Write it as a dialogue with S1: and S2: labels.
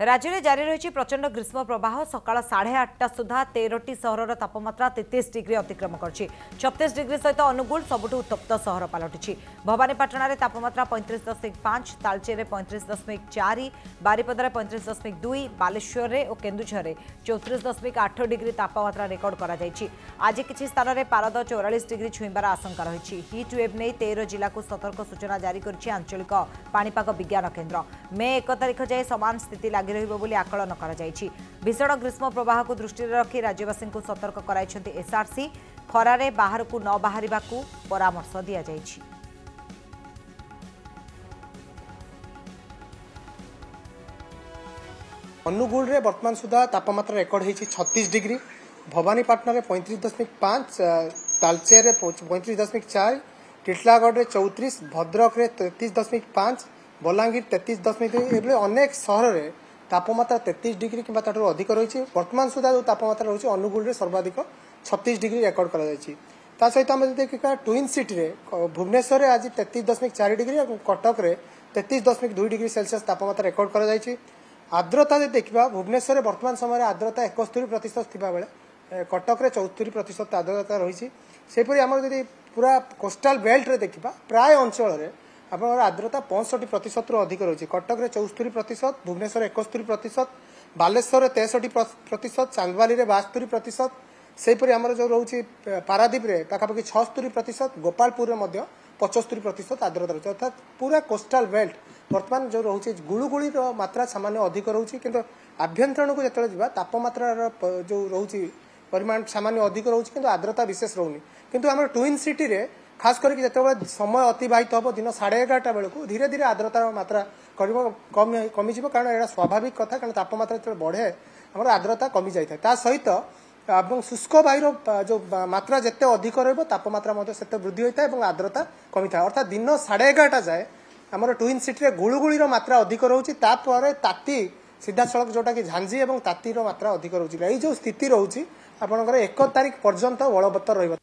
S1: राज्य में जारी रही प्रचंड ग्रीष्म प्रवाह सकाल 8:30 सुधा 13टी सहर तापमात्रा 33 डिग्री अतिक्रम कर 36 डिग्री सहित अनुगुल सबुठ उत्तप्त सहर पलटि भवानीपाटना तापमात्रा 35.5 तालचेर 35.4 बारिपदार 35.2 बालेश्वर और केन्दुझर 34.8 डिग्री तापमात्रा रेकर्ड कर आज किसी स्थान में पारद 44 डिग्री छुईबार आशंका रही हिट वेव नहीं 13 जिला को सतर्क सूचना जारी कर आंचलिक पाणीपाग विज्ञान केन्द्र मे 1 तारिख जाए समान स्थिति लगी रही आकलन कर भीषण ग्रीष्म प्रवाह को दृष्टि रखी राज्यवासी को सतर्क कराई एसआरसी खरारे बाहर को न बाहर परामर्श दि जाइछि।
S2: अनुगुल रे वर्तमान सुधा तापमात्रा रेकर्ड होती 36 डिग्री भवानीपाटना रे 35.5 तालचेर रे 35.4 टिटलागढ़ रे 34 भद्रक रे 33.5 बलांगीर 33.2 अनेक सहर रे तापमात्रा 33 डिग्री कि अधिक रही वर्तमान सुधा जो तापमात्रा रही अनुगुल रे सर्वाधिक 36 डिग्री रेकर्ड कर सहित आम देखा ट्विन सिटी रे भुवनेश्वर आज 33.4 डिग्री और कटक रे 33.2 डिग्री सेल्सियस तापमात्रा रेकर्ड कर आर्द्रता देखा भुवनेश्वर वर्तमान समय आर्द्रता 71% थिबा बेले कटक रे 74% आर्द्रता रही सेपरी आम जब पूरा कोस्टाल बेल्ट रे देखा प्राय अंचल रे आप आर्द्रता 65% अधिक रही कटक रे 74%, भुवनेश्वर 71%, बालेश्वर 63%, चांदबाली 72%, सेपरी आमर जो रोचे पारादीप रे पाखापाखि 76%, गोपालपुर में 75% आर्द्रता रही अर्थात पूरा कोस्टाल बेल्ट वर्तमान जो रोचे गुळुगुळीर मात्रा सामान्य अधिक रोचे किंतु आभ्यंतरण को जो जा तापमात्रा जो रोचे परिमाण सामान्य अधिक रोचे किंतु आर्द्रता विशेष रोनी किंतु आम ट्विन सिटी रे खास करके जिते समय अतिबाहित हम दिन 11:30 बेलू धीरे धीरे आर्द्रतार मात्रा कमी कारण यह स्वाभाविक कथा कारण तापमात्रा जो बढ़े आम आर्द्रता कमी जाए सहित शुष्क वायुर जो मात्रा जिते अधिक रपमात्रा से वृद्धि होता है और आर्द्रता कमी था अर्थात दिन 11:30 जाए आम ट्विन सिटी गुळुगुळीर मात्रा अधिक रोचे ताती सीधा सड़क जोटा कि झांझी और तातीर मात्रा अधिक रोचे जो स्थिति रोचे आपंकर 1 तारिख पर्यंत बलवत्तर रही।